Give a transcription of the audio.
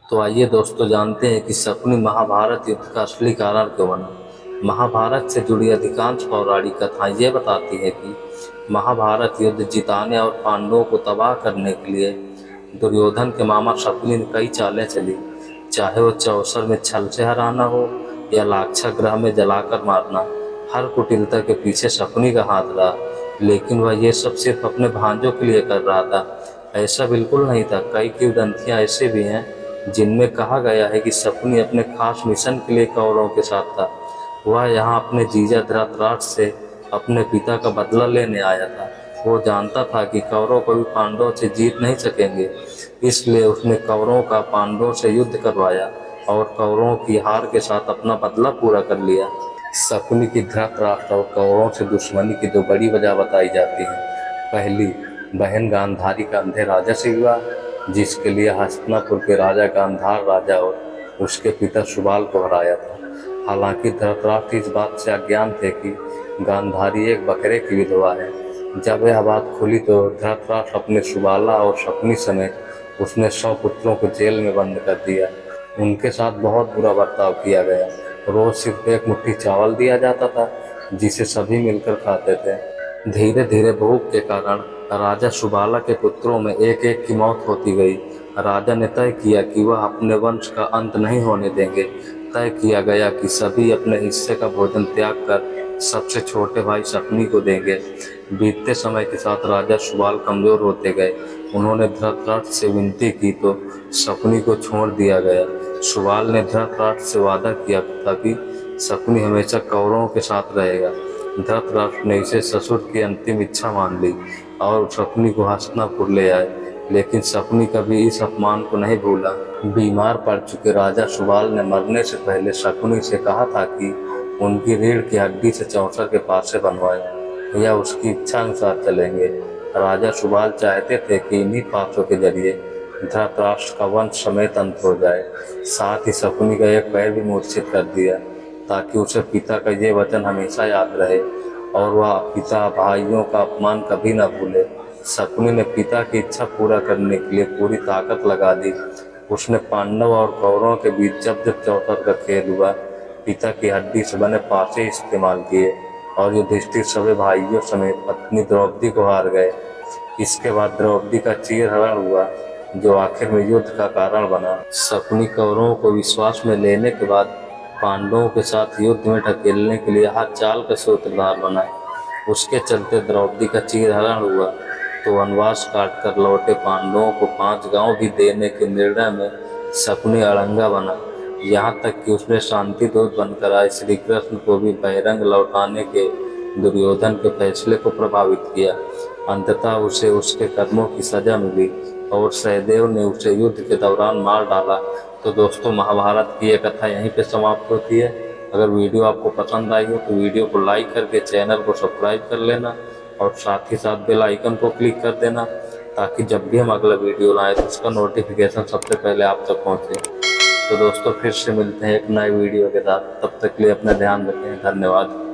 तो आइए दोस्तों जानते हैं कि शकुनी महाभारत युद्ध का असली कारण क्यों बना। महाभारत से जुड़ी अधिकांश पौराणिक कथाएं ये बताती है कि महाभारत युद्ध जिताने और पांडवों को तबाह करने के लिए दुर्योधन के मामा शकुनी ने कई चालें चली। चाहे वो चौसर में छल से हराना हो या लाक्षा ग्रह में जलाकर मारना, हर कुटिलता के पीछे शकुनी का हाथ रहा। लेकिन वह ये सब सिर्फ अपने भांजों के लिए कर रहा था, ऐसा बिल्कुल नहीं था। कई किंवदंतियां ऐसे भी हैं जिनमें कहा गया है कि शकुनी अपने खास मिशन के लिए कौरवों के साथ था। वह यहाँ अपने जीजा धृतराष्ट्र से अपने पिता का बदला लेने आया था। वो जानता था कि कौरव कभी पांडवों से जीत नहीं सकेंगे, इसलिए उसने कौरवों का पांडवों से युद्ध करवाया और कौरवों की हार के साथ अपना बदला पूरा कर लिया। शकुनी की धृतराष्ट्र और कौरवों से दुश्मनी की दो बड़ी वजह बताई जाती है। पहली, बहन गांधारी का अंधे राजा से विवाह, जिसके लिए हस्तिनापुर के राजा गांधार राजा और उसके पिता सुबाल को हराया था। हालांकि धृतराष्ट्र इस बात से अज्ञान थे कि गांधारी एक बकरे की विधवा है। जब यह बात खुली तो धृतराष्ट्र अपने सुबाला और शकुनी समेत उसने 100 पुत्रों को जेल में बंद कर दिया। उनके साथ बहुत बुरा बर्ताव किया गया। रोज सिर्फ एक मुट्ठी चावल दिया जाता था, जिसे सभी मिलकर खाते थे। धीरे धीरे भूख के कारण राजा सुबाला के पुत्रों में एक एक की मौत होती गई। राजा ने तय किया कि वह अपने वंश का अंत नहीं होने देंगे। तय किया गया कि सभी अपने हिस्से का भोजन त्याग कर सबसे छोटे भाई शकुनी को देंगे। बीतते समय के साथ राजा सुबाल कमजोर होते गए। उन्होंने धृतराष्ट्र से विनती की तो शकुनी को छोड़ दिया गया। सुबाल ने धृतराष्ट्र से वादा किया था कि शकुनी हमेशा कौरवों के साथ रहेगा। धृतराष्ट्र ने इसे ससुर की अंतिम इच्छा मान ली और शकुनी को हस्तिनापुर ले आए। लेकिन शकुनी कभी इस अपमान को नहीं भूला। बीमार पड़ चुके राजा सुबाल ने मरने से पहले शकुनी से कहा था कि उनकी रीढ़ की हड्डी से चौसर के पासे बनवाए या उसकी इच्छा अनुसार चलेंगे। राजा सुबाल चाहते थे कि इन्हीं पासों के जरिए धृतराष्ट्र का वंश समेत अंत हो जाए। साथ ही शकुनी का एक पैर भी मूर्छित कर दिया ताकि उसे पिता का ये वचन हमेशा याद रहे और वह पिता भाइयों का अपमान कभी न भूले। शकुनी ने पिता की इच्छा पूरा करने के लिए पूरी ताकत लगा दी। उसने पांडव और कौरवों के बीच जब जब चौसर का खेल हुआ, पिता की हड्डी से बने पासे इस्तेमाल किए और युधिष्ठिर सभी भाइयों समेत पत्नी द्रौपदी को हार गए। इसके बाद द्रौपदी का चीरहरण हुआ, जो आखिर में युद्ध का कारण बना। शकुनी कौरवों को विश्वास में लेने के बाद पांडवों के साथ युद्ध में ढकेलने के लिए हर चाल का सूत्रधार बना। उसके चलते द्रौपदी का चीरहरण हुआ तो वनवास काट कर लौटे पांडवों को 5 गांव भी देने के निर्णय में शकुनी अड़ंगा बना। यहाँ तक कि उसने शांति दूत बनकर आए श्री कृष्ण को भी बहिरंग लौटाने के दुर्योधन के फैसले को प्रभावित किया। अंततः उसे उसके कर्मों की सजा मिली और सहदेव ने उसे युद्ध के दौरान मार डाला। तो दोस्तों, महाभारत की ये कथा यहीं पे समाप्त होती है। अगर वीडियो आपको पसंद आई हो तो वीडियो को लाइक करके चैनल को सब्सक्राइब कर लेना और साथ ही साथ बेल आइकन को क्लिक कर देना, ताकि जब भी हम अगला वीडियो लाएं तो उसका नोटिफिकेशन सबसे पहले आप तक पहुंचे। तो दोस्तों, फिर से मिलते हैं एक नए वीडियो के साथ। तब तक के लिए अपना ध्यान रखें। धन्यवाद।